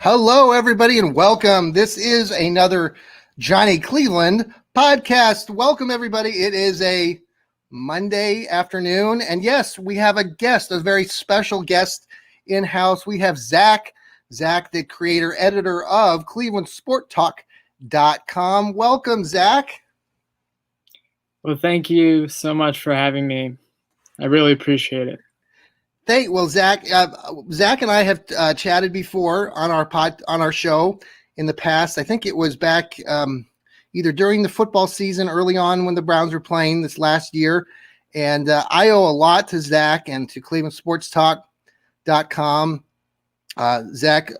Hello, everybody, and welcome. This is another Johnny Cleveland podcast. Welcome, everybody. It is a Monday afternoon, and yes, we have a guest, a very special guest in-house. We have Zach, the creator, editor of ClevelandSportTalk.com. Welcome, Zach. Well, thank you so much for having me. I really appreciate it. Zach and I have chatted before on our show in the past. I think it was back either during the football season, early on when the Browns were playing this last year. And I owe a lot to Zach and to ClevelandSportsTalk.com. Zach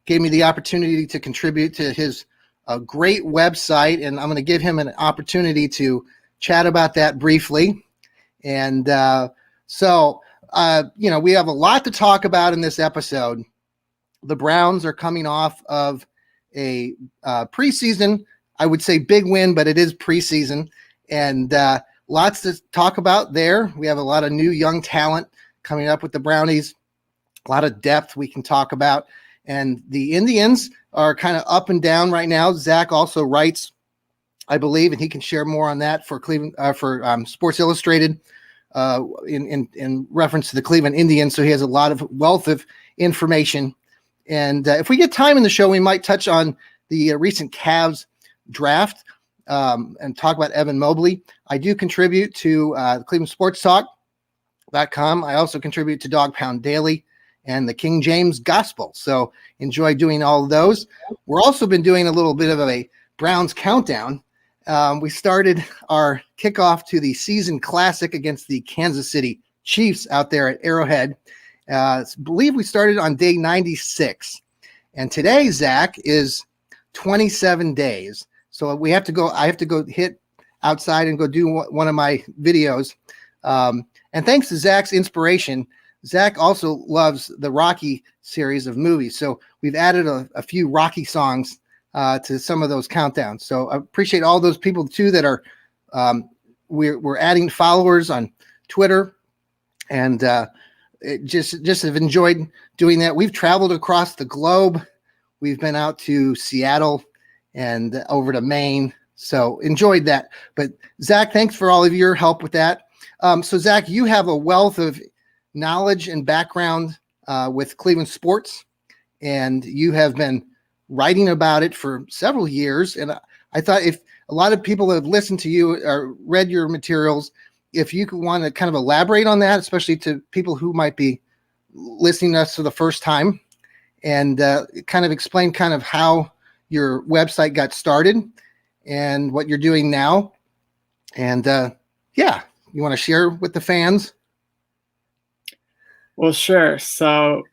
gave me the opportunity to contribute to his great website, and I'm going to give him an opportunity to chat about that briefly. And we have a lot to talk about in this episode. The Browns are coming off of a preseason, I would say big win, but it is preseason, and lots to talk about there. We have a lot of new young talent coming up with the Brownies, a lot of depth we can talk about. And the Indians are kind of up and down right now. Zach also writes, I believe, and he can share more on that for Cleveland, for Sports Illustrated. In reference to the Cleveland Indians, so he has a lot of wealth of information. And if we get time in the show, we might touch on the recent Cavs draft and talk about Evan Mobley. I do contribute to ClevelandSportsTalk.com. I also contribute to Dog Pound Daily and the King James Gospel. So enjoy doing all of those. We're also been doing a little bit of a Browns countdown. We started our kickoff to the season classic against the Kansas City Chiefs out there at Arrowhead. I believe we started on day 96. And today, Zach, is 27 days. So I have to go hit outside and go do one of my videos. And thanks to Zach's inspiration, Zach also loves the Rocky series of movies. So we've added a few Rocky songs to some of those countdowns. So I appreciate all those people too that are we're adding followers on Twitter, and just have enjoyed doing that. We've traveled across the globe. We've been out to Seattle and over to Maine. So enjoyed that. But Zach, thanks for all of your help with that. So Zach, you have a wealth of knowledge and background with Cleveland sports, and you have been writing about it for several years. And I thought if a lot of people have listened to you or read your materials, if you could want to kind of elaborate on that, especially to people who might be listening to us for the first time, and kind of explain kind of how your website got started and what you're doing now. And you want to share with the fans? Well, sure. So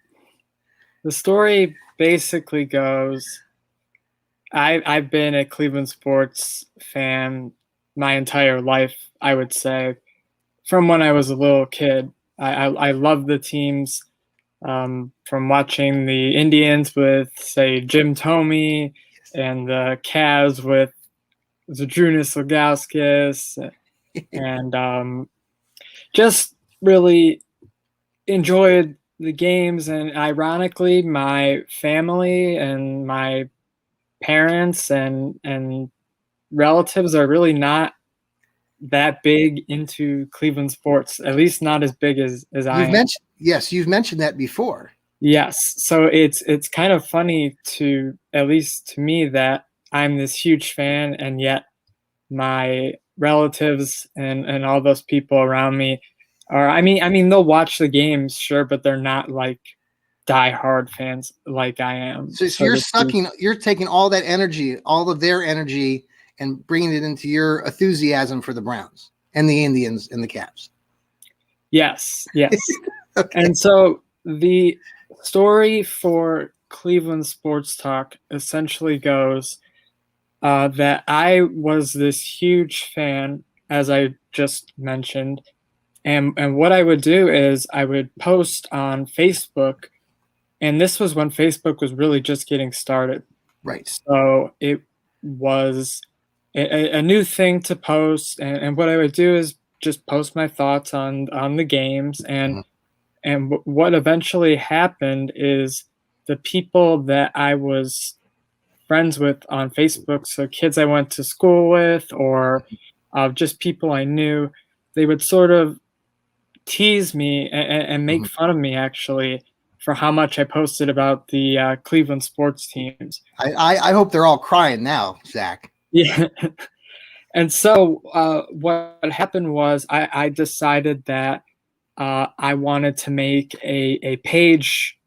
the story basically goes, I've been a Cleveland sports fan my entire life, I would say, from when I was a little kid. I love the teams, from watching the Indians with, say, Jim Thome, and the Cavs with Zydrunas Ilgauskas, and just really enjoyed the games. And ironically, my family and my parents and relatives are really not that big into Cleveland sports, at least not as big as I am. You've mentioned that before. Yes. So it's kind of funny, to at least to me, that I'm this huge fan, and yet my relatives and all those people around me are, I mean, they'll watch the games, sure, but they're not like diehard fans like I am. So you're taking all that energy, all of their energy, and bringing it into your enthusiasm for the Browns and the Indians and the Cavs. Yes. Okay. And so the story for Cleveland Sports Talk essentially goes that I was this huge fan, as I just mentioned, and what I would do is I would post on Facebook, and this was when Facebook was really just getting started. Right. So it was a new thing to post, and what I would do is just post my thoughts on the games, and what eventually happened is the people that I was friends with on Facebook, so kids I went to school with, or just people I knew, they would sort of tease me and make fun of me, actually, for how much I posted about the Cleveland sports teams. I hope they're all crying now, Zach. Yeah. And so what happened was I decided that I wanted to make a page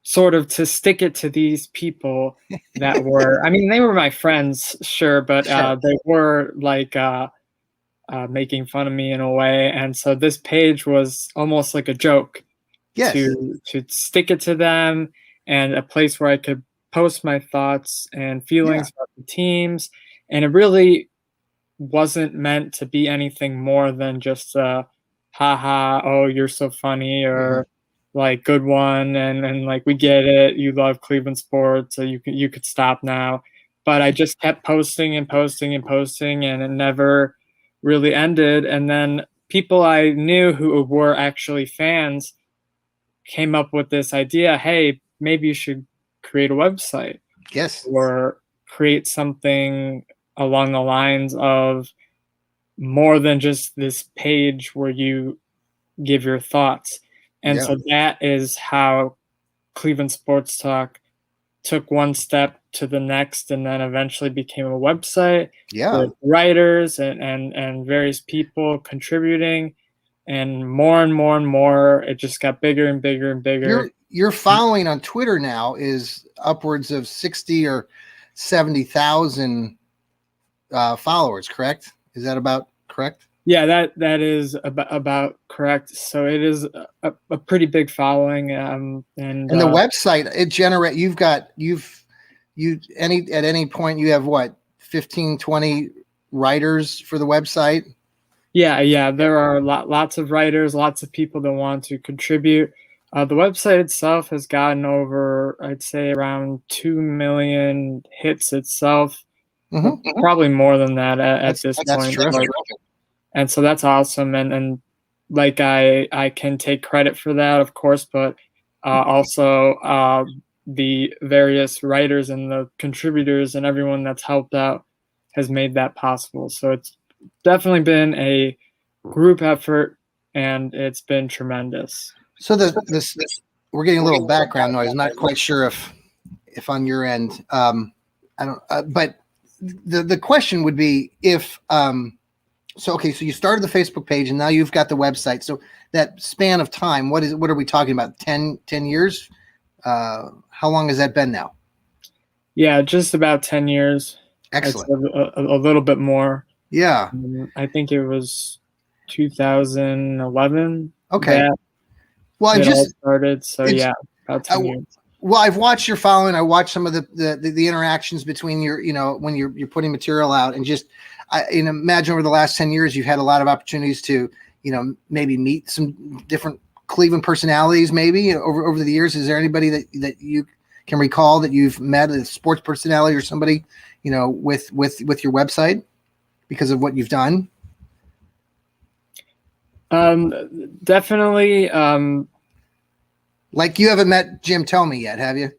sort of to stick it to these people that were, I mean, they were my friends, sure, but they were like making fun of me in a way. And so this page was almost like a joke to stick it to them, and a place where I could post my thoughts and feelings about the teams. And it really wasn't meant to be anything more than just haha, oh, you're so funny, or like, good one, and like, we get it, you love Cleveland sports, so you could stop now. But I just kept posting and posting and posting, and it never really ended. And then people I knew who were actually fans came up with this idea, hey, maybe you should create a website. Yes. Or create something along the lines of more than just this page where you give your thoughts. And so that is how Cleveland Sports Talk took one step to the next, and then eventually became a website with writers and various people contributing, and more and more and more. It just got bigger and bigger and bigger. Your following on Twitter now is upwards of 60 or 70,000 followers, correct? Is that about correct? Yeah, that is about correct. So it is a pretty big following. And the website, at any point you have what, 15, 20 writers for the website? Yeah. There are lots of writers, lots of people that want to contribute. The website itself has gotten over, I'd say, around 2 million hits itself. Probably more than that at this point. Terrific. And so that's awesome. And like, I can take credit for that, of course, but also the various writers and the contributors and everyone that's helped out has made that possible. So it's definitely been a group effort, and it's been tremendous. So this we're getting a little background noise. I'm not quite sure if on your end, I don't. But the question would be if so you started the Facebook page and now you've got the website. So that span of time, what are we talking about? 10 years? How long has that been now? Yeah, just about 10 years. Excellent. A little bit more. Yeah. I think it was 2011. Okay. Well, I just started. So yeah, about 10 years. Well, I've watched your following. I watched some of the interactions between your, when you're putting material out, and just, imagine over the last 10 years, you've had a lot of opportunities to, maybe meet some different Cleveland personalities, maybe over the years. Is there anybody that you can recall that you've met, a sports personality or somebody, with your website because of what you've done? Definitely. Like, you haven't met Jim Tomey yet, have you?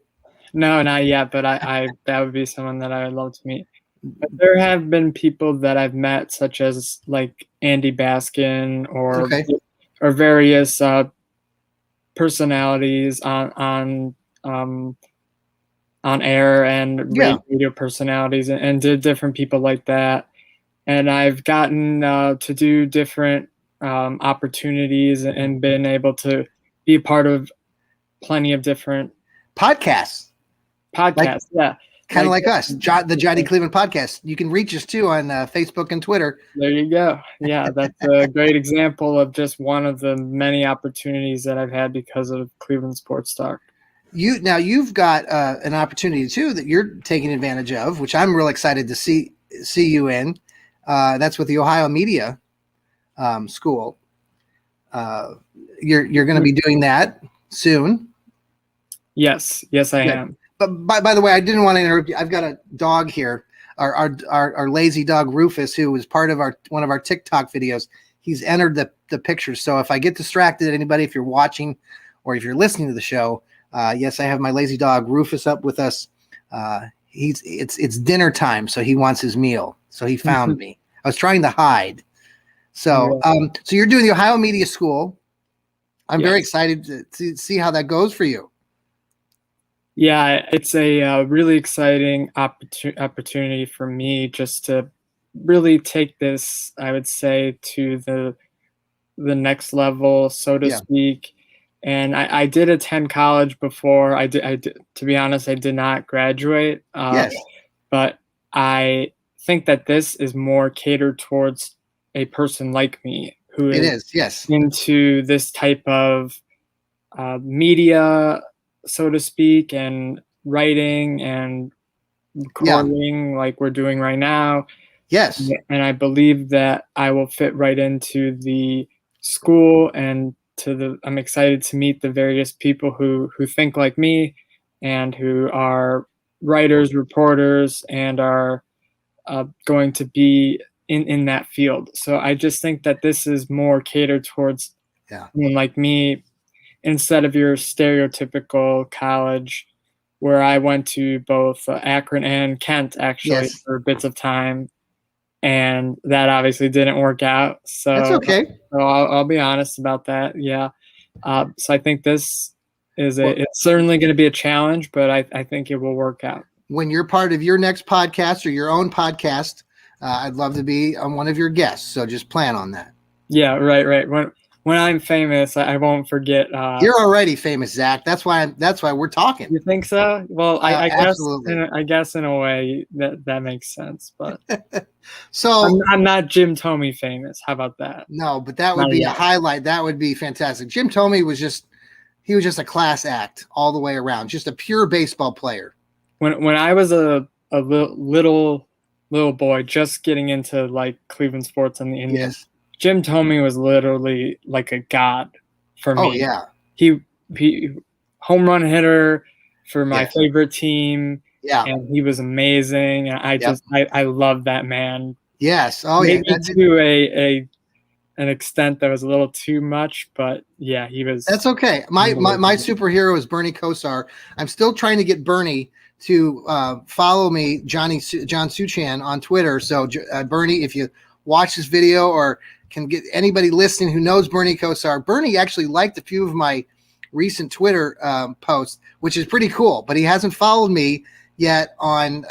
No, not yet, but I that would be someone that I would love to meet. But there have been people that I've met, such as like Andy Baskin or various personalities on air, and radio personalities, and did different people like that. And I've gotten to do different opportunities and been able to be a part of plenty of different podcasts. Yeah. Kind of like us, the Johnny Cleveland podcast. You can reach us too on Facebook and Twitter. There you go. Yeah, that's a great example of just one of the many opportunities that I've had because of Cleveland Sports Talk. You've got an opportunity too that you're taking advantage of, which I'm real excited to see you in. That's with the Ohio Media School. You're going to be doing that soon. Yes, I am. But by the way, I didn't want to interrupt you. I've got a dog here, our lazy dog Rufus, who was part of one of our TikTok videos. He's entered the pictures. So if I get distracted, anybody, if you're watching or if you're listening to the show, yes, I have my lazy dog Rufus up with us. It's dinner time, so he wants his meal. So he found me. I was trying to hide. So, so you're doing the Ohio Media School. I'm very excited to see how that goes for you. Yeah, it's a really exciting opportunity for me just to really take this, I would say, to the next level, so to speak. And I did attend college before. I did, to be honest, I did not graduate. But I think that this is more catered towards a person like me who is into this type of media, so to speak, and writing and recording like we're doing right now. Yes. And I believe that I will fit right into the school and I'm excited to meet the various people who think like me and who are writers, reporters, and are going to be in that field. So I just think that this is more catered towards someone like me instead of your stereotypical college where I went to both Akron and Kent actually for bits of time. And that obviously didn't work out. So that's okay. So I'll be honest about that. Yeah. So I think this is it's certainly going to be a challenge, but I think it will work out. When you're part of your next podcast or your own podcast, I'd love to be on one of your guests. So just plan on that. Yeah, right. When I'm famous, I won't forget. You're already famous, Zach. That's why we're talking. You think so? Well, I guess absolutely. I guess in a way that makes sense. But so I'm not Jim Thome famous. How about that? No, but that would be a highlight. That would be fantastic. Jim Thome was just a class act all the way around. Just a pure baseball player. When I was a little boy, just getting into like Cleveland sports and the Indians. Jim Thome was literally like a god for me. Oh yeah, he home run hitter for my favorite team. Yeah, and he was amazing. And I love that man. Yes. Oh maybe to an extent that was a little too much, but yeah, he was. That's okay. My superhero is Bernie Kosar. I'm still trying to get Bernie to follow me, John Suchan on Twitter. So Bernie, if you watch this video or can get anybody listening who knows Bernie Kosar, Bernie actually liked a few of my recent Twitter posts, which is pretty cool, but he hasn't followed me yet on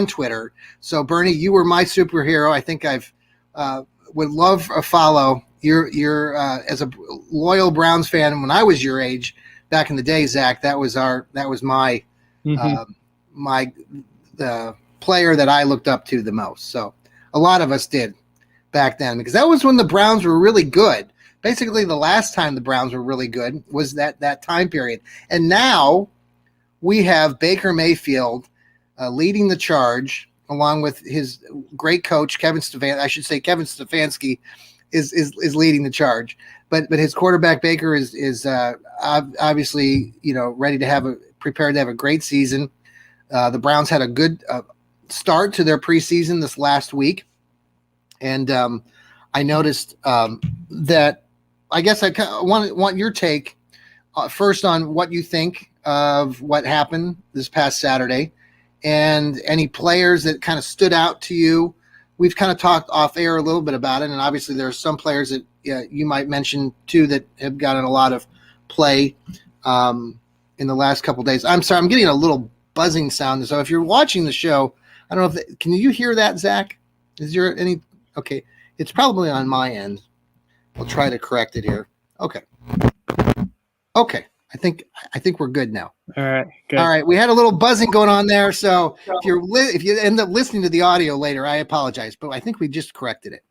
Twitter. So Bernie, you were my superhero. I think I've would love a follow. You're as a loyal Browns fan when I was your age back in the day, Zach. That was my the player that I looked up to the most. So a lot of us did back then, because that was when the Browns were really good. Basically, the last time the Browns were really good was that time period. And now we have Baker Mayfield leading the charge, along with his great coach Kevin Stefanski is leading the charge. But his quarterback Baker is obviously ready to prepared to have a great season. The Browns had a good start to their preseason this last week. And I noticed that I guess I want your take first on what you think of what happened this past Saturday and any players that kind of stood out to you. We've kind of talked off air a little bit about it, and obviously there are some players that you might mention too that have gotten a lot of play in the last couple of days. I'm sorry, I'm getting a little buzzing sound. So if you're watching the show, I don't know can you hear that, Zach? Is there any? Okay, it's probably on my end. I'll try to correct it here. Okay. I think we're good now. All right. Good. All right. We had a little buzzing going on there, so if you end up listening to the audio later, I apologize, but I think we just corrected it.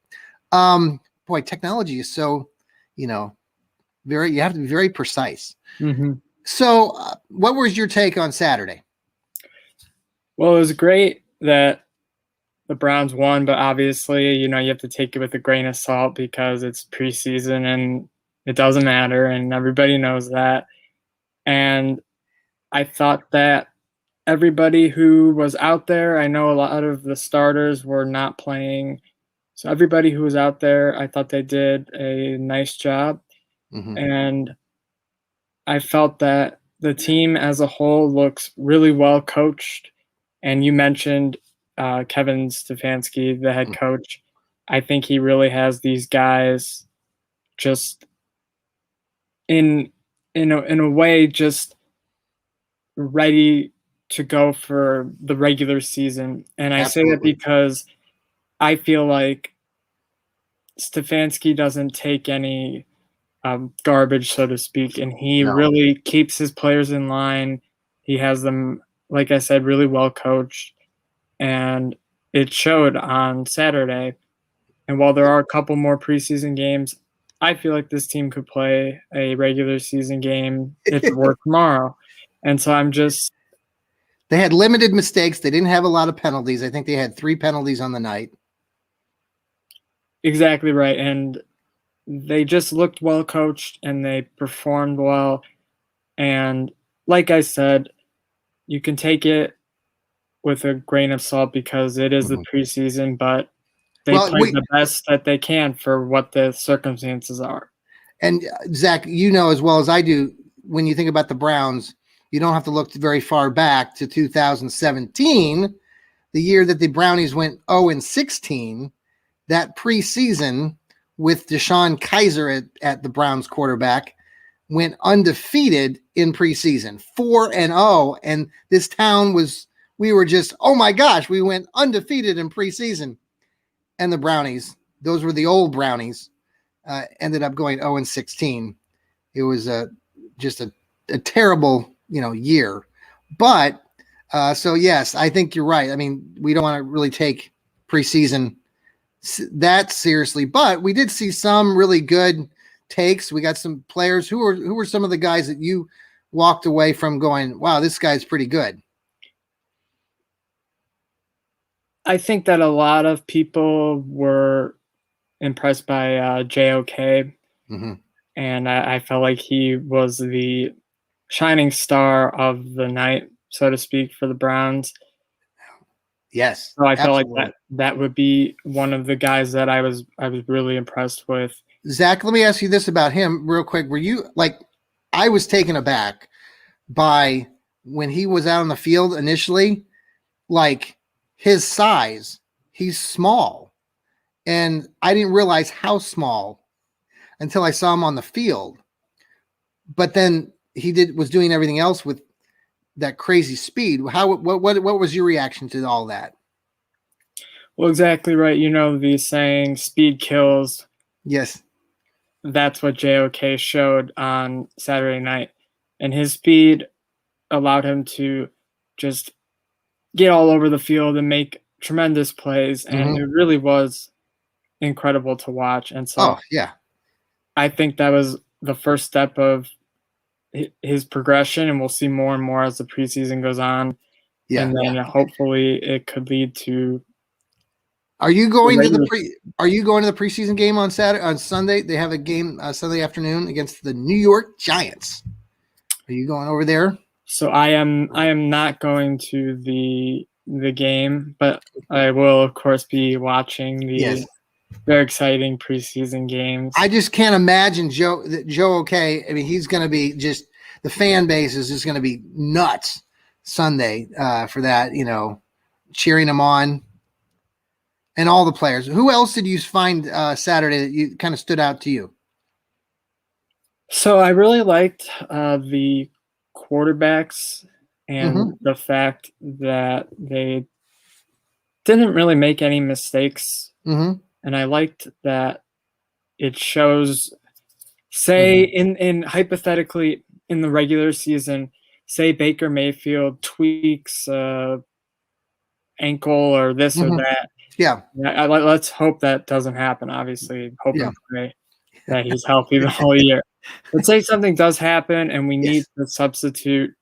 Boy, technology is so, you have to be very precise. Mm-hmm. So, what was your take on Saturday? Well, it was great that the Browns won, but obviously, you have to take it with a grain of salt because it's preseason and it doesn't matter, and everybody knows that. And I thought that everybody who was out there, I know a lot of the starters were not playing. So everybody who was out there, I thought they did a nice job. Mm-hmm. And I felt that the team as a whole looks really well coached. And you mentioned Kevin Stefanski, the head coach. I think he really has these guys just in a way just ready to go for the regular season. And I say that Absolutely. because I feel like Stefanski doesn't take any garbage, so to speak, and he No. really keeps his players in line. He has them, like I said, really well coached, and it showed on Saturday. And while there are a couple more preseason games, I feel like this team could play a regular season game if it were tomorrow. And so I'm just They had limited mistakes. They didn't have a lot of penalties. I think they had 3 penalties on the night. exactly right. And they just looked well coached and they performed well. And like I said, you can take it with a grain of salt because it is the preseason, but they played the best that they can for what the circumstances are. And Zach, you know as well as I do, when you think about the Browns, you don't have to look very far back to 2017, the year that the Brownies went 0-16. That preseason with Deshaun Kaiser at the Browns quarterback went undefeated in preseason, 4-0. And this town we were just, oh my gosh, we went undefeated in preseason. And the Brownies, those were the old Brownies, ended up going 0-16. It was just a terrible, year. But so yes, I think you're right. I mean, we don't want to really take preseason that seriously, but we did see some really good takes. We got some players. Who were some of the guys that you walked away from going, wow, this guy's pretty good? I think that a lot of people were impressed by JOK, and I felt like he was the shining star of the night, so to speak, for the Browns. Yes. So I felt like that would be one of the guys that I was really impressed with. Zach, let me ask you this about him real quick. Were you I was taken aback by when he was out on the field initially, his size, he's small. And I didn't realize how small until I saw him on the field. But then he was doing everything else with that crazy speed. What was your reaction to all that? Well, exactly right. You know the saying, speed kills. Yes. That's what JOK showed on Saturday night. And his speed allowed him to just get all over the field and make tremendous plays. And it really was incredible to watch. And so I think that was the first step of his progression, and we'll see more and more as the preseason goes on. And then hopefully it could lead to. Are you going to the preseason game on Sunday? They have a game Sunday afternoon against the New York Giants. Are you going over there? So I am not going to the game, but I will of course be watching the very exciting preseason games. I just can't imagine Joe OK. I mean, he's going to be just, the fan base is just going to be nuts Sunday for that, cheering him on, and all the players. Who else did you find Saturday that you kind of stood out to you? So I really liked the quarterbacks and the fact that they didn't really make any mistakes. And I liked that it shows, say, in hypothetically in the regular season, say Baker Mayfield tweaks ankle or this or that. Let's hope that doesn't happen. Obviously, hope and pray that he's healthy the whole year. But say something does happen and we need to substitute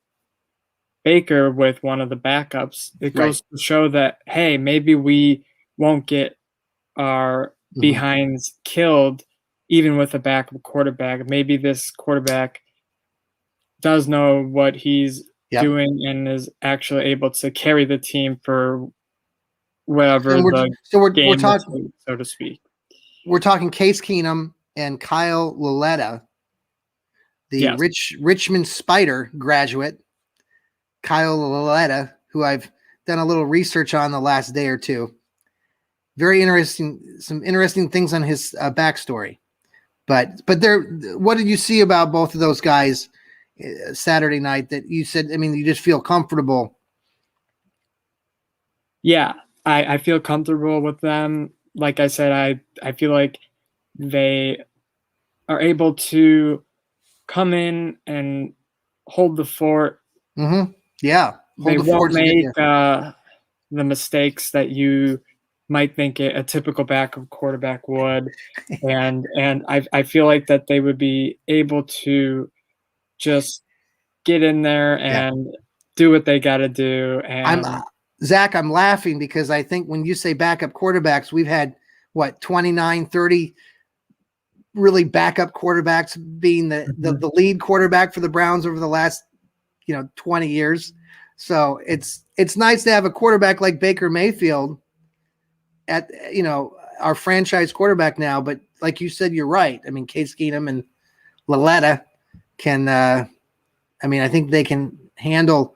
Baker with one of the backups. It goes to show that, hey, maybe we won't get our behinds killed even with a backup quarterback. Maybe this quarterback does know what he's doing and is actually able to carry the team for whatever the game is, so to speak. We're talking Case Keenum and Kyle Lauletta. the Yes. Richmond Spider graduate, Kyle Laletta, who I've done a little research on the last day or two. Very interesting, some interesting things on his backstory. But what did you see about both of those guys Saturday night that you said, I mean, you just feel comfortable? Yeah, I feel comfortable with them. Like I said, I feel like they are able to come in and hold the fort. Mm-hmm. Yeah. They won't make the mistakes that you might think a typical backup quarterback would. And I feel like that they would be able to just get in there and do what they got to do. And Zach, I'm laughing because I think when you say backup quarterbacks, we've had 29, 30 really backup quarterbacks being the lead quarterback for the Browns over the last 20 years. So it's nice to have a quarterback like Baker Mayfield at our franchise quarterback now. But like you said, you're right. I mean, Case Keenum and Laletta can. I think they can handle.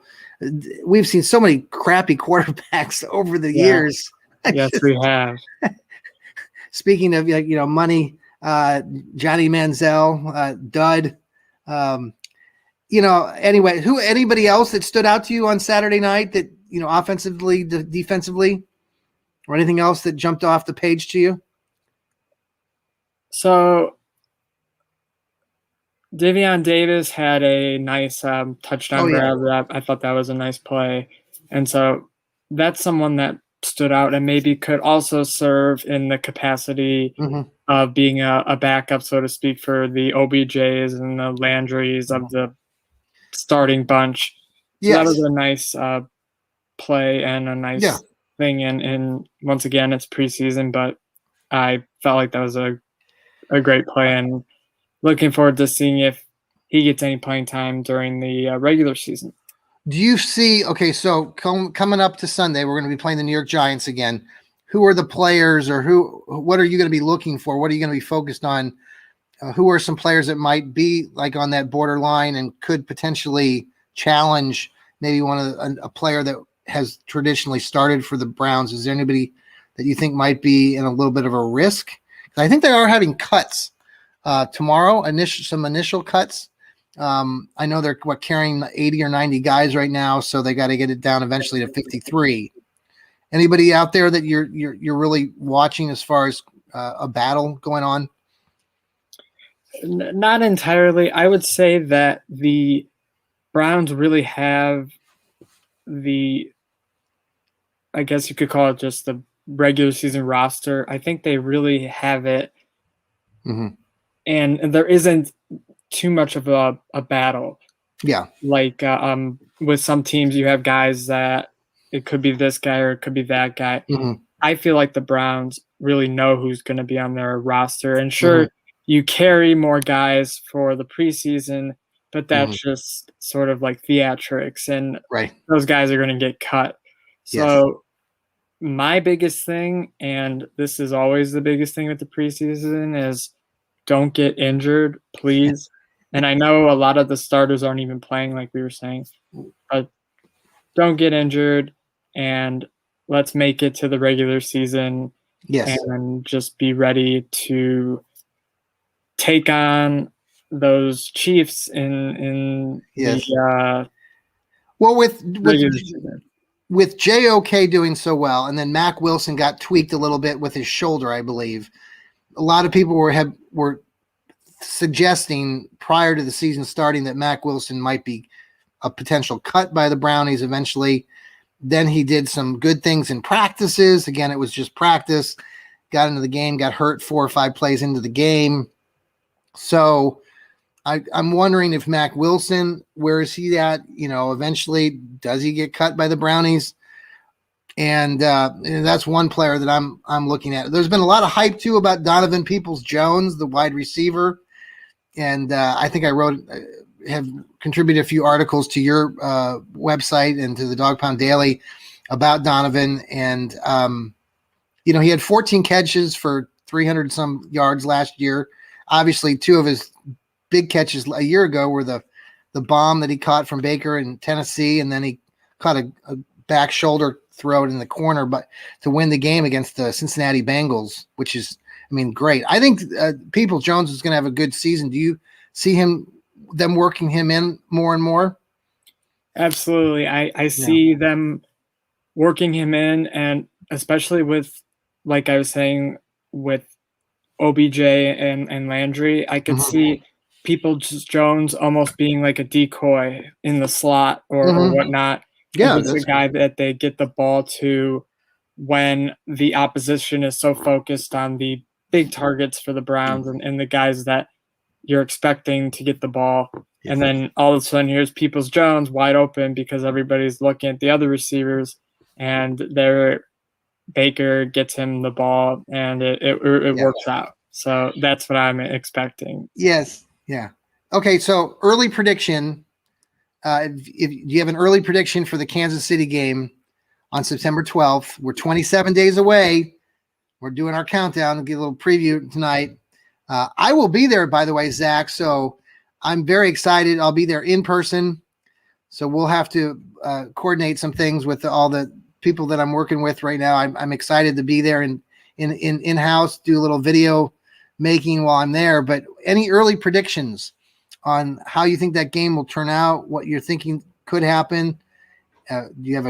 We've seen so many crappy quarterbacks over the years. Yes, we have. Speaking of money, Johnny Manziel, dud. Anyway, anybody else that stood out to you on Saturday night that offensively, defensively, or anything else that jumped off the page to you? So Davion Davis had a nice touchdown grab. I thought that was a nice play. And so that's someone that stood out and maybe could also serve in the capacity of being a backup, so to speak, for the OBJs and the Landrys of the starting bunch. So that was a nice play and a nice thing. And once again, it's preseason, but I felt like that was a great play, and looking forward to seeing if he gets any playing time during the regular season. Do you see, so coming up to Sunday, we're going to be playing the New York Giants again. Who are the players, or what are you going to be looking for? What are you going to be focused on? Who are some players that might be like on that borderline and could potentially challenge maybe a player that has traditionally started for the Browns? Is there anybody that you think might be in a little bit of a risk? I think they are having cuts tomorrow, some initial cuts. I know they're carrying 80 or 90 guys right now, so they got to get it down eventually to 53. Anybody out there that you're really watching as far as a battle going on? Not entirely. I would say that the Browns really have I guess you could call it just the regular season roster. I think they really have it. Mm-hmm. And there isn't too much of a battle. Yeah. Like with some teams, you have guys that it could be this guy or it could be that guy. Mm-hmm. I feel like the Browns really know who's going to be on their roster. And sure, you carry more guys for the preseason, but that's just sort of like theatrics, and those guys are going to get cut. So my biggest thing, and this is always the biggest thing with the preseason, is don't get injured, please. And I know a lot of the starters aren't even playing, like we were saying, but don't get injured, and let's make it to the regular season and just be ready to take on those Chiefs in the well, with JOK doing so well, and then Mack Wilson got tweaked a little bit with his shoulder, I believe. A lot of people were suggesting prior to the season starting that Mack Wilson might be a potential cut by the Brownies eventually. Then he did some good things in practices. Again, it was just practice. Got into the game, got hurt 4 or 5 plays into the game. So I'm wondering if Mack Wilson, where is he at? Eventually, does he get cut by the Brownies? And that's one player that I'm looking at. There's been a lot of hype too about Donovan Peoples-Jones, the wide receiver, and I think I have contributed a few articles to your website and to the Dog Pound Daily about Donovan. And he had 14 catches for 300 some yards last year. Obviously, 2 of his big catches a year ago were the bomb that he caught from Baker in Tennessee, and then he caught a back shoulder throw in the corner, but to win the game against the Cincinnati Bengals, which is, I mean, great. I think Peoples-Jones is going to have a good season. Do you see them working him in more and more? Absolutely. I see them working him in, and especially with, like I was saying, with OBJ and Landry, I could see Peoples-Jones almost being like a decoy in the slot or whatnot. Yeah, it's a guy that they get the ball to when the opposition is so focused on the big targets for the Browns and the guys that you're expecting to get the ball. And then all of a sudden, here's Peoples-Jones wide open because everybody's looking at the other receivers, and Baker gets him the ball, and it works out. So that's what I'm expecting. Yes. Yeah. Okay. So early prediction. If you have an early prediction for the Kansas City game on September 12th, we're 27 days away. We're doing our countdown and get a little preview tonight. I will be there, by the way, Zach. So I'm very excited. I'll be there in person. So we'll have to coordinate some things with all the people that I'm working with right now. I'm excited to be there and in-house, do a little video making while I'm there. But any early predictions on how you think that game will turn out, what you're thinking could happen? Do you have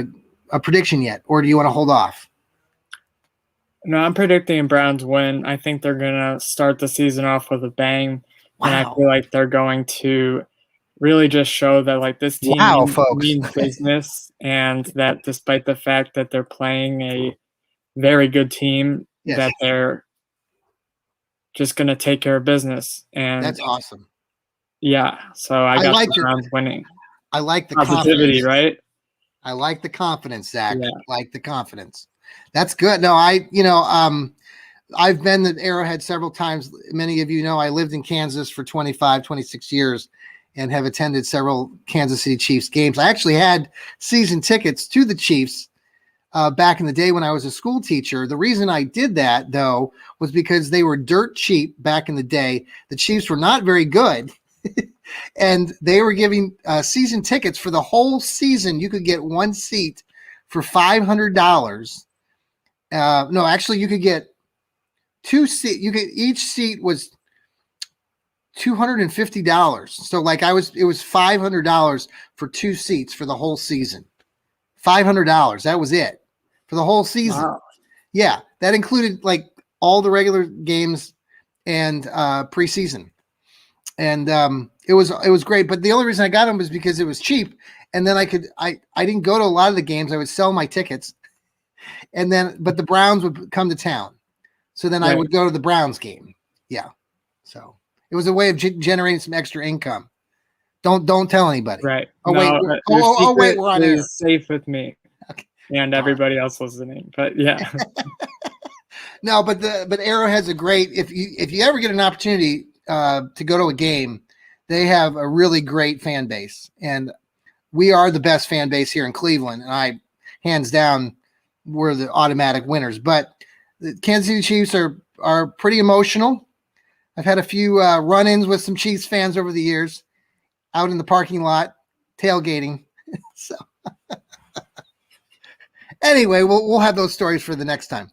a prediction yet, or do you want to hold off? No, I'm predicting Browns win. I think they're going to start the season off with a bang. Wow. And I feel like they're going to really just show that, like, this team means business, and that despite the fact that they're playing a very good team, that they're just going to take care of business. And that's awesome. Yeah, so I got the Browns winning. I like the positivity, right? I like the confidence, Zach. Yeah. Like the confidence. That's good. No, I've been at Arrowhead several times. Many of you know I lived in Kansas for 25, 26 years and have attended several Kansas City Chiefs games. I actually had season tickets to the Chiefs back in the day when I was a school teacher. The reason I did that, though, was because they were dirt cheap back in the day. The Chiefs were not very good. And they were giving season tickets for the whole season. You could get one seat for $500. No, actually, you could get two seats. Each seat was $250. So, like, it was $500 for two seats for the whole season. $500. That was it for the whole season. Wow. Yeah, that included like all the regular games and preseason. And it was great, but the only reason I got them was because it was cheap, and then I didn't go to a lot of the games. I would sell my tickets, but the Browns would come to town, so then I would go to the Browns game. Yeah, so it was a way of generating some extra income. Don't tell anybody. Right. Oh wait, we're on air. Safe with me and everybody else listening. But yeah. No, but Arrowhead's a great. If you ever get an opportunity to go to a game, they have a really great fan base, and we are the best fan base here in Cleveland. And hands down, we're the automatic winners. But the Kansas City Chiefs are pretty emotional. I've had a few run-ins with some Chiefs fans over the years, out in the parking lot, tailgating. So anyway, we'll have those stories for the next time.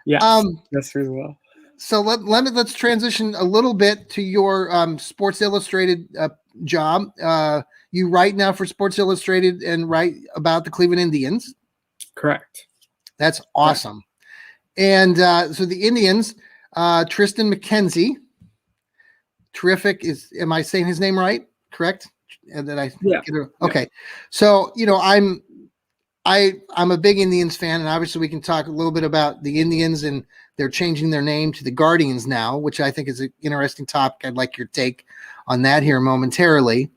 Yeah, yes, we will. So let's transition a little bit to your Sports Illustrated job. You write now for Sports Illustrated and write about the Cleveland Indians. Correct. That's awesome. And so the Indians, Tristan McKenzie, terrific. Am I saying his name right? Correct? Yeah. Okay. So I'm a big Indians fan, and obviously we can talk a little bit about the Indians, and they're changing their name to the Guardians now, which I think is an interesting topic. I'd like your take on that here momentarily.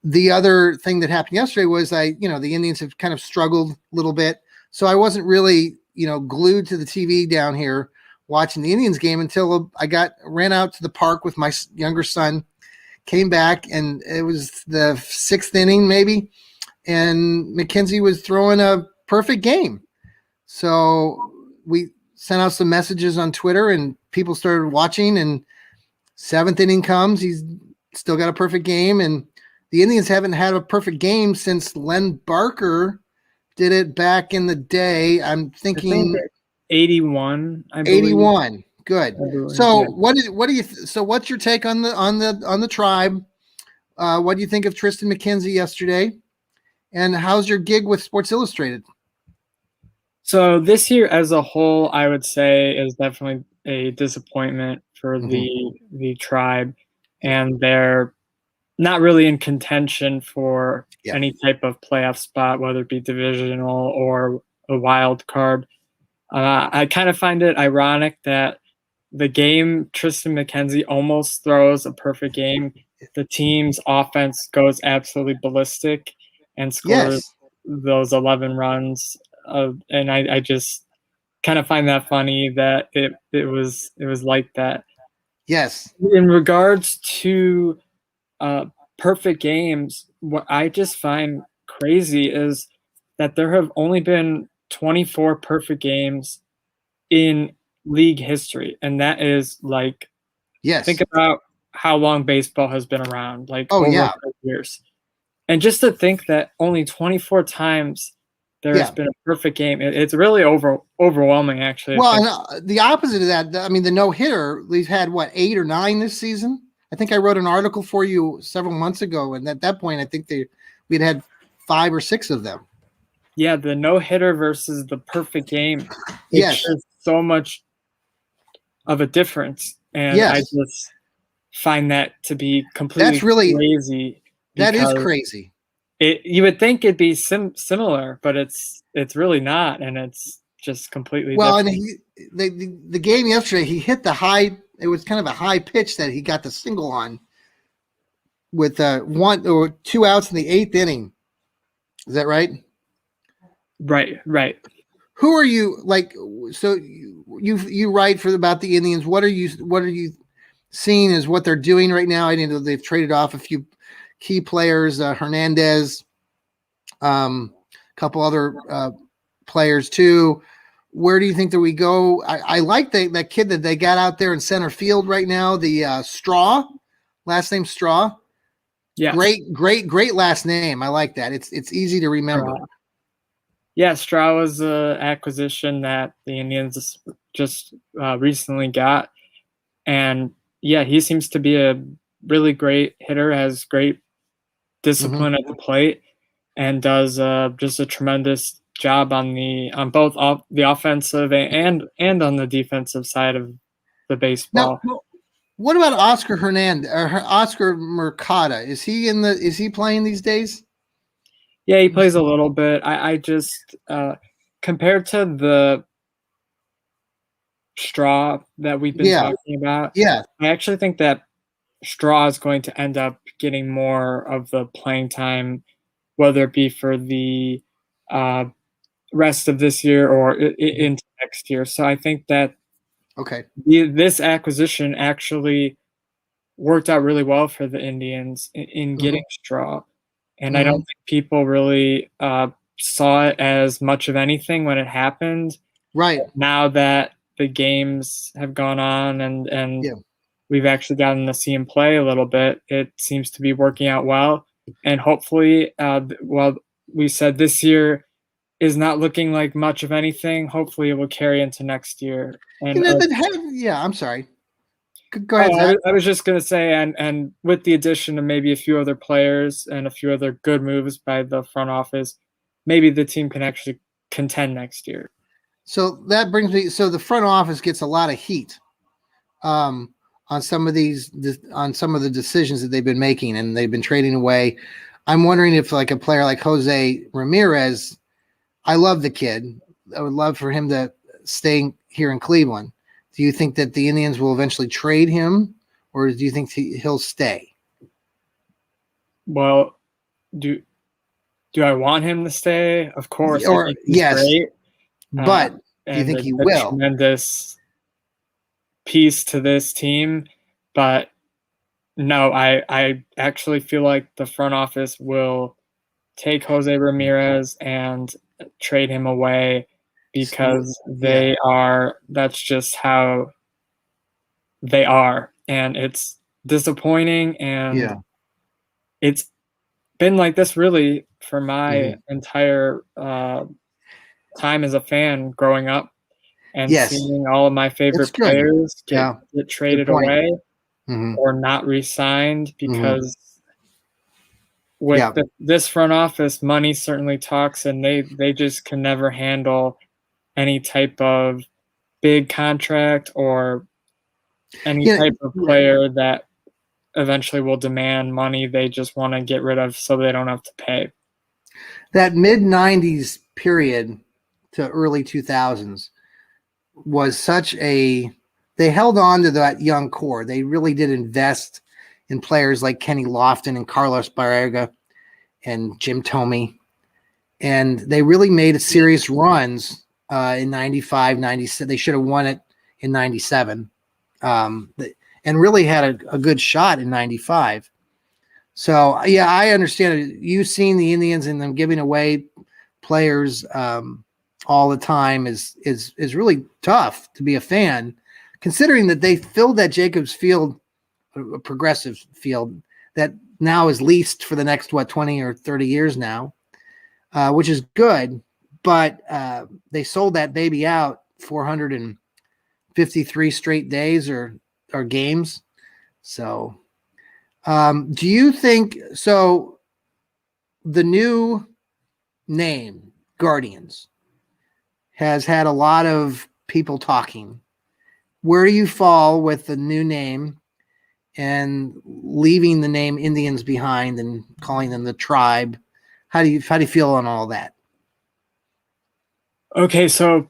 The other thing that happened yesterday was the Indians have kind of struggled a little bit. So I wasn't really, glued to the TV down here watching the Indians game until I ran out to the park with my younger son, came back, and it was the sixth inning maybe. And McKenzie was throwing a perfect game. So we sent out some messages on Twitter, and people started watching, and seventh inning comes. He's still got a perfect game, and the Indians haven't had a perfect game since Len Barker did it back in the day. I'm thinking 81, I believe. 81. Good. So yeah. what's your take on the Tribe? What do you think of Tristan McKenzie yesterday? And how's your gig with Sports Illustrated? So this year as a whole, I would say is definitely a disappointment for the Tribe, and they're not really in contention for any type of playoff spot, whether it be divisional or a wild card. I kind of find it ironic that the game Tristan McKenzie almost throws a perfect game, the team's offense goes absolutely ballistic and scores those 11 runs. And I just kind of find that funny that it was like that. Yes. In regards to perfect games, what I just find crazy is that there have only been 24 perfect games in league history, and that is like, think about how long baseball has been around, like over 100 years, and just to think that only 24 times there has been a perfect game, it's really overwhelming, actually. Well, and the opposite of that, I mean, the no-hitter, we've had, 8 or 9 this season? I think I wrote an article for you several months ago, and at that point, I think we'd had 5 or 6 of them. Yeah, the no-hitter versus the perfect game. It's just so much of a difference, and I just find that to be completely crazy. That is crazy. You would think it'd be similar, but it's really not, and it's just completely different. And the game yesterday, he hit the high. It was kind of a high pitch that he got the single on with 1 or 2 outs in the 8th inning. Is that right? Right. Who are you like? So you write about the Indians. What are you seeing as what they're doing right now? I know they've traded off a few key players, Hernandez, couple other players too. Where do you think that we go? I like that kid that they got out there in center field right now, the Straw, last name Straw. Yeah. Great last name. I like that. It's easy to remember. Yeah, Straw was an acquisition that the Indians just recently got. And yeah, he seems to be a really great hitter, has great discipline at the plate, and does just a tremendous job on both the offensive and on the defensive side of the baseball. Now, what about Oscar Hernandez or Oscar Mercado? Is he playing these days? Yeah, he plays a little bit. I just compared to the Straw that we've been talking about, I actually think that Straw is going to end up getting more of the playing time, whether it be for the rest of this year or into next year. So I think that this acquisition actually worked out really well for the Indians in getting Straw. And I don't think people really saw it as much of anything when it happened. Right. Now that the games have gone on and we've actually gotten to see him play a little bit, it seems to be working out well. And hopefully, we said this year is not looking like much of anything. Hopefully it will carry into next year. And I'm sorry. Go ahead, Zach. I was just going to say, and with the addition of maybe a few other players and a few other good moves by the front office, maybe the team can actually contend next year. So that brings me. So the front office gets a lot of heat on some of the decisions that they've been making, and they've been trading away. I'm wondering if like a player like Jose Ramirez, I love the kid. I would love for him to stay here in Cleveland. Do you think that the Indians will eventually trade him, or do you think he'll stay? Well, do I want him to stay? Of course. Or yes, great. But do you think he will? Tremendous piece to this team, but no, I actually feel like the front office will take Jose Ramirez and trade him away because that's just how they are. And it's disappointing, and Yeah. it's been like this really for my Mhm. entire time as a fan growing up, and Yes, seeing all of my it's favorite good. players Yeah, get good traded point. away Mhm, or not re-signed mhm. because with Yeah, this front office, money certainly talks, and they just can never handle any type of big contract or any yeah, type of right. player that eventually will demand money they just want to get rid of so they don't have to pay. That mid-90s period to early 2000s was such a they held on to that young core. They really did invest in players like Kenny Lofton and Carlos Barrega and Jim Thome. And they really made serious runs in 95, 96. They should have won it in 97. Um, and really had a good shot in 95. So, yeah, I understand it. You've seen the Indians and them giving away players all the time is really tough to be a fan, considering that they filled that Jacobs Field, a progressive field that now is leased for the next 20 or 30 years now, which is good. But they sold that baby out 453 straight days or games. So, do you think so? The new name Guardians has had a lot of people talking. Where do you fall with the new name and leaving the name Indians behind and calling them the tribe? How do you feel on all that? Okay, so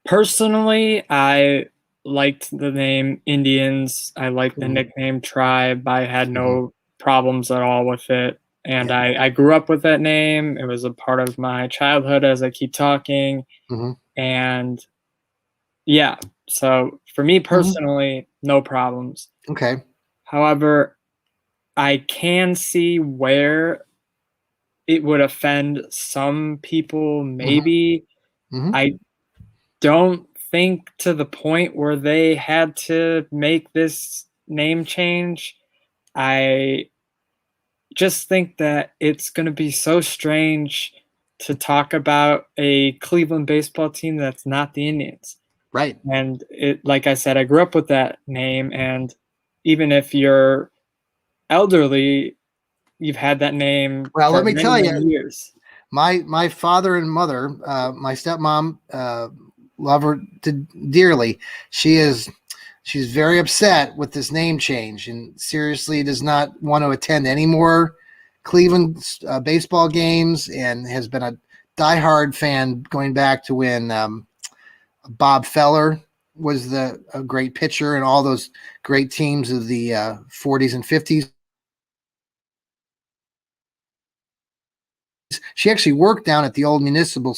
personally, I liked the name Indians. I liked the Mhm. nickname Tribe. I had Mhm. no problems at all with it. And Yeah. I grew up with that name. It was a part of my childhood as I keep talking. Mhm. And yeah, so for me Mhm. personally, no problems. Okay. However, I can see where it would offend some people, Mhm. maybe. Mhm. I don't think to the point where they had to make this name change. I just think that it's going to be so strange to talk about a Cleveland baseball team that's not the Indians. Right. And it, like I said, I grew up with that name, and even if you're elderly, you've had that name Well, let for me many, tell many you, years. my father and mother, my stepmom, love her dearly. She's very upset with this name change and seriously does not want to attend any more Cleveland baseball games and has been a diehard fan going back to when Bob Feller was a great pitcher and all those great teams of the 40s and 50s. She actually worked down at the old municipal.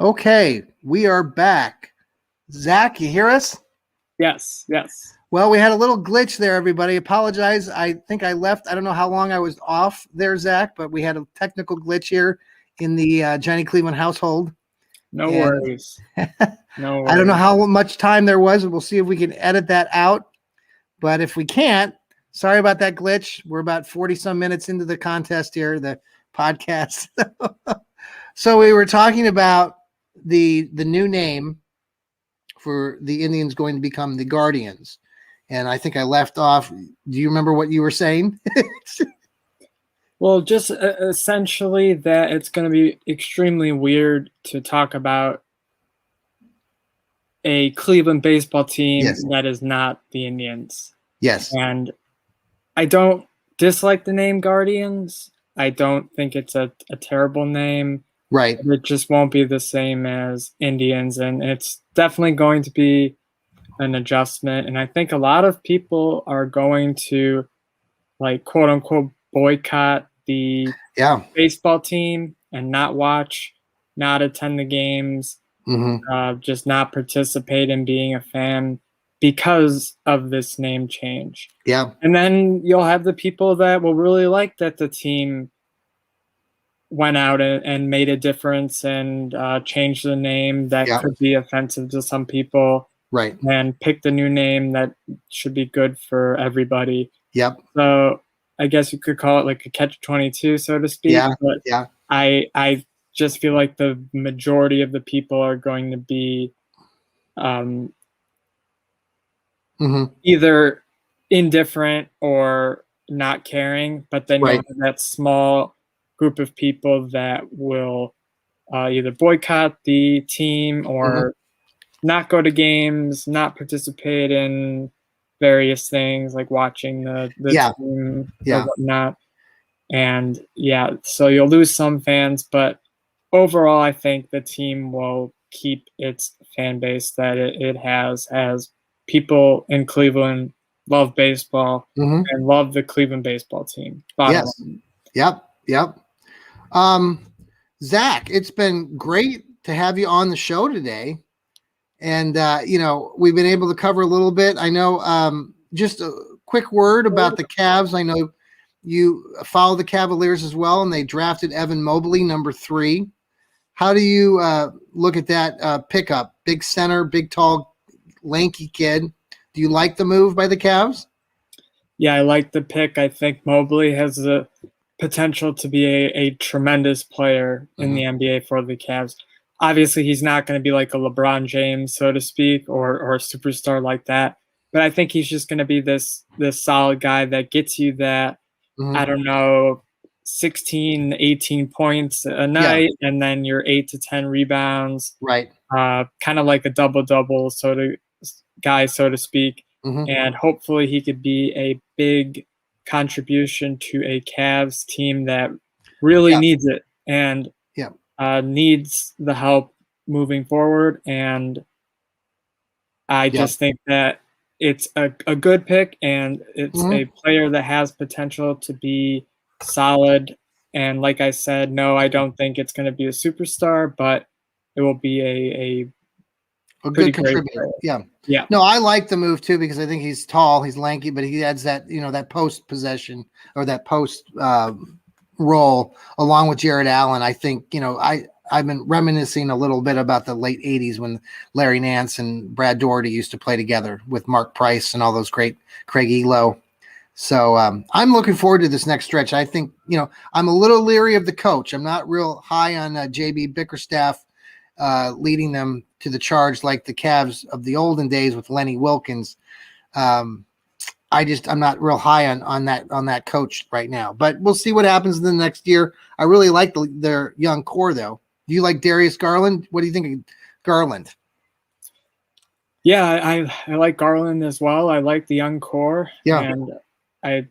Okay, we are back. Zach, you hear us? Yes. Well, we had a little glitch there, everybody. Apologize. I think I left. I don't know how long I was off there, Zach, but we had a technical glitch here in the Johnny Cleveland household. No worries. No worries. I don't know how much time there was. We'll see if we can edit that out. But if we can't, sorry about that glitch. We're about 40 some minutes into the contest here, the podcast. So we were talking about the new name for the Indians going to become the Guardians. And I think I left off. Do you remember what you were saying? Well, just essentially that it's going to be extremely weird to talk about a Cleveland baseball team that is not the Indians. Yes. And I don't dislike the name Guardians. I don't think it's a terrible name. Right. It just won't be the same as Indians. And it's definitely going to be an adjustment. And I think a lot of people are going to, like, quote unquote, boycott the baseball team and not watch, not attend the games, just not participate in being a fan because of this name change. Yeah. And then you'll have the people that will really like that the team went out and made a difference and changed the name that could be offensive to some people. Right. And picked a new name that should be good for everybody. Yep. So I guess you could call it like a catch-22, so to speak. Yeah. But yeah. I just feel like the majority of the people are going to be either indifferent or not caring. But then you have that small group of people that will either boycott the team or not go to games, not participate in various things like watching the team or whatnot. And so you'll lose some fans, but overall I think the team will keep its fan base that it has, as people in Cleveland love baseball and love the Cleveland baseball team. Yes. Yep. Zach, it's been great to have you on the show today. And, we've been able to cover a little bit. I know just a quick word about the Cavs. I know you follow the Cavaliers as well, and they drafted Evan Mobley, number 3. How do you look at that pickup? Big center, big, tall, lanky kid. Do you like the move by the Cavs? Yeah, I like the pick. I think Mobley has the potential to be a tremendous player in the NBA for the Cavs. Obviously, he's not going to be like a LeBron James, so to speak, or a superstar like that. But I think he's just going to be this solid guy that gets you that, I don't know, 16, 18 points a night, and then your 8 to 10 rebounds. Right. Kind of like a double-double so to speak. And hopefully he could be a big contribution to a Cavs team that really needs it. And needs the help moving forward, and I just think that it's a good pick, and it's a player that has potential to be solid. And like I said, no, I don't think it's going to be a superstar, but it will be a good contributor. Yeah. No, I like the move too, because I think he's tall, he's lanky, but he adds that, that post possession or that post role along with Jared Allen. I think, I've been reminiscing a little bit about the late 80s when Larry Nance and Brad Daugherty used to play together with Mark Price and all those great Craig Elo. So I'm looking forward to this next stretch. I think, I'm a little leery of the coach. I'm not real high on JB Bickerstaff leading them to the charge like the Cavs of the olden days with Lenny Wilkins. I'm not real high on that coach right now, but we'll see what happens in the next year. I really like their young core though. Do you like Darius Garland? What do you think of Garland? Yeah, I like Garland as well. I like the young core. Yeah. And I've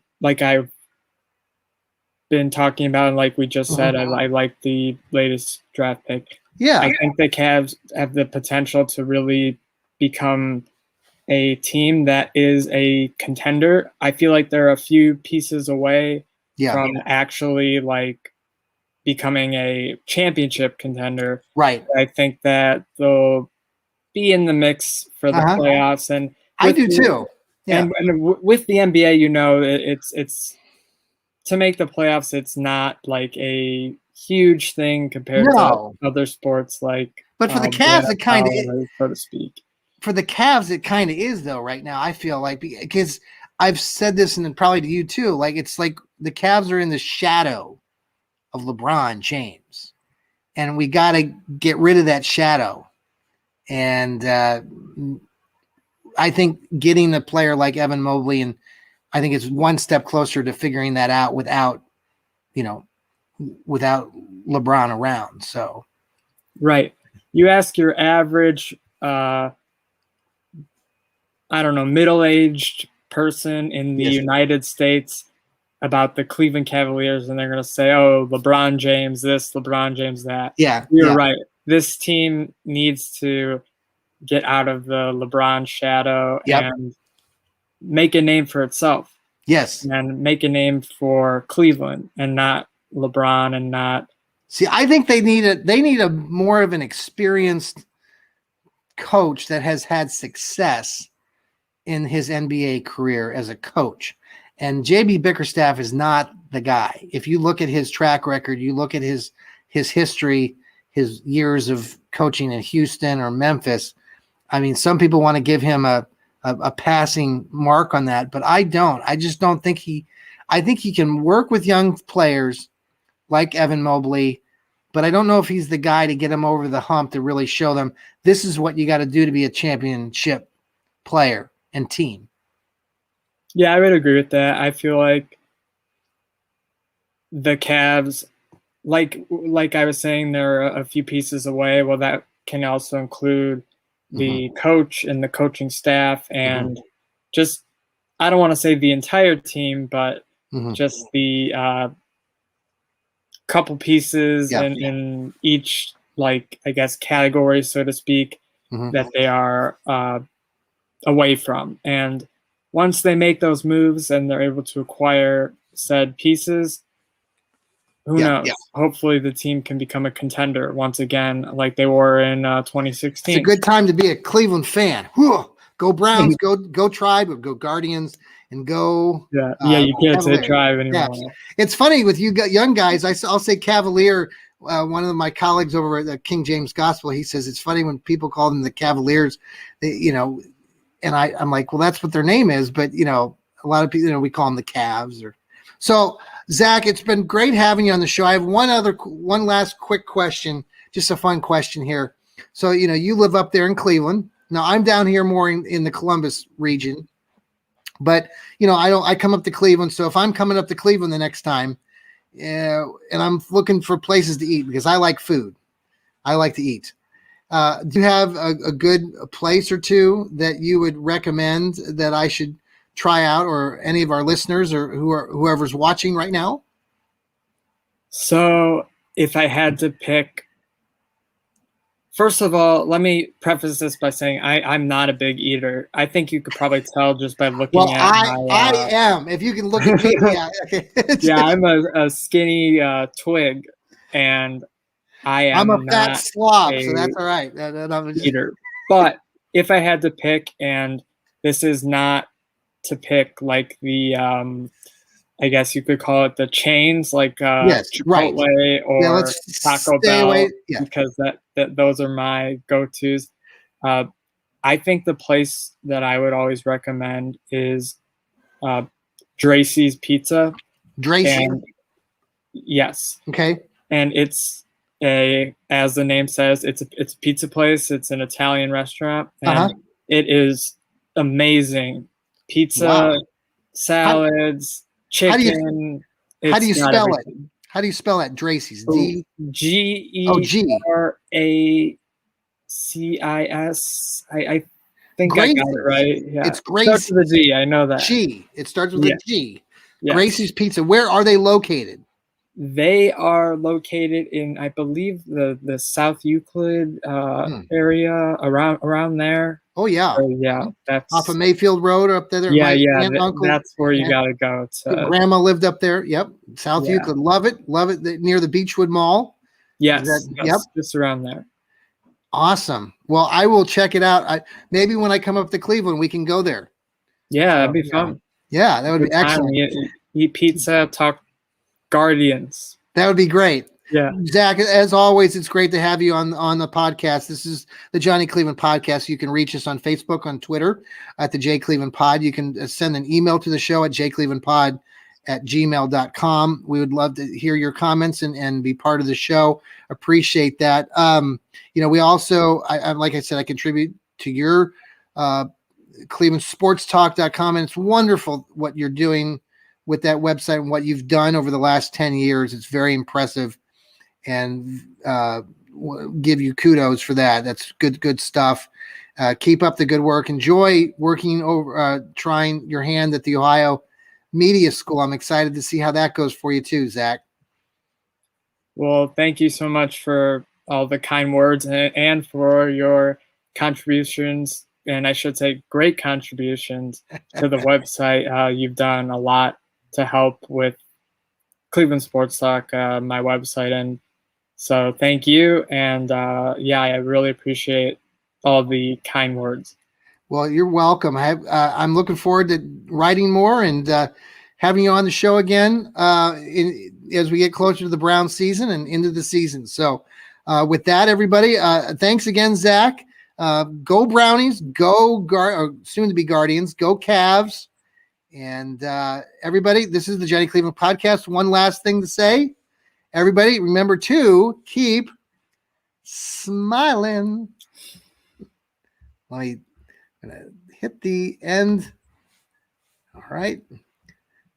been talking about, and like we just said, I like the latest draft pick. Yeah. I think the Cavs have the potential to really become a team that is a contender. I feel like they're a few pieces away from actually like becoming a championship contender. Right. I think that they'll be in the mix for the playoffs, and I do too. Yeah. And with the NBA, you know, it's to make the playoffs. It's not like a huge thing compared to other sports, like. But for the Cavs, it kind of, so to speak. For the Cavs, it kind of is though. Right now, I feel like, because I've said this, and probably to you too. Like, it's like the Cavs are in the shadow of LeBron James, and we got to get rid of that shadow. And I think getting a player like Evan Mobley, and I think it's one step closer to figuring that out without LeBron around. So, right. You ask your average, I don't know, middle-aged person in the United States about the Cleveland Cavaliers, and they're going to say, oh, LeBron James this, LeBron James that. Yeah. You're right. This team needs to get out of the LeBron shadow and make a name for itself. Yes. And make a name for Cleveland, and not LeBron, and not. See, I think they need a more of an experienced coach that has had success in his NBA career as a coach. And JB Bickerstaff is not the guy. If you look at his track record, you look at his history, his years of coaching in Houston or Memphis. I mean, some people want to give him a passing mark on that, but I don't. I just don't think I think he can work with young players like Evan Mobley, but I don't know if he's the guy to get them over the hump to really show them this is what you got to do to be a championship player and team. Yeah, I would agree with that. I feel like the Cavs, like I was saying, they're a few pieces away. Well, that can also include the coach and the coaching staff, and just, I don't want to say the entire team, but just the couple pieces in each, like, I guess, category, so to speak, that they are away from. And once they make those moves and they're able to acquire said pieces, who knows? Hopefully the team can become a contender once again, like they were in 2016. It's a good time to be a Cleveland fan. Whew. Go Browns, go Tribe, go Guardians, and go. You can't say Tribe anymore. Yeah. It's funny with you young guys. I'll say Cavalier. One of my colleagues over at the King James Gospel, he says it's funny when people call them the Cavaliers. And I'm like, well, that's what their name is. But a lot of people, we call them the Cavs. So, Zach, it's been great having you on the show. I have one last quick question, just a fun question here. So, you live up there in Cleveland. Now, I'm down here more in the Columbus region, but I come up to Cleveland. So if I'm coming up to Cleveland the next time, and I'm looking for places to eat because I like food, I like to eat. Do you have a good place or two that you would recommend that I should try out, or any of our listeners or whoever's watching right now? So if I had to pick, first of all, let me preface this by saying I'm not a big eater. I think you could probably tell just by looking at I am. If you can look at me, yeah, I'm a skinny twig, and I'm a fat slob, so that's all right. Eater. But if I had to pick, and this is not to pick like the I guess you could call it the chains, like Chipotle or Taco Bell, because that those are my go-tos. I think the place that I would always recommend is Dracy's Pizza. Dracy. Yes. Okay. And it's as the name says, it's a pizza place. It's an Italian restaurant, and it is amazing. Pizza, salads, chicken. How do you spell it? How do you spell that? Dracy's. Gracis. I think I got it right. Yeah. It's Gracie. It starts with a G. I know that. G. It starts with a G. Yes. Gracie's Pizza. Where are they located? They are located in, I believe, the South Euclid area, around there. Oh yeah. So yeah, Off of that's Mayfield Road up there. My aunt, uncle, that's where you and gotta go. grandma lived up there. Yep. South Yeah. Euclid. Love it. Love it. Near the Beechwood Mall. Yes, Yep. just around there. Awesome. Well, I will check it out. Maybe when I come up to Cleveland, we can go there. Yeah, that'd be fun. Yeah, that would be excellent. Eat pizza, talk Guardians. That would be great. Yeah. Zach, as always, it's great to have you on the podcast. This is the Johnny Cleveland Podcast. You can reach us on Facebook, on Twitter at the J Cleveland Pod. You can send an email to the show at jclevelandpod@gmail.com. We would love to hear your comments and be part of the show. Appreciate that. We also, like I said, I contribute to your clevelandsportstalk.com, and it's wonderful what you're doing with that website and what you've done over the last 10 years. It's very impressive, and give you kudos for that. That's good stuff. Keep up the good work. Enjoy working over, trying your hand at the Ohio Media School. I'm excited to see how that goes for you too, Zach. Well, thank you so much for all the kind words and for your contributions, and I should say great contributions to the website. You've done a lot to help with Cleveland Sports Talk, my website, and so thank you. And I really appreciate all the kind words. Well, you're welcome. I'm looking forward to writing more and having you on the show again as we get closer to the Brown season and into the season. So with that, everybody, thanks again, Zach. Go Brownies, go soon to be Guardians, go Cavs. And everybody, this is the Johnny Cleveland Podcast. One last thing to say. Everybody, remember to keep smiling. I'm going to hit the end. All right.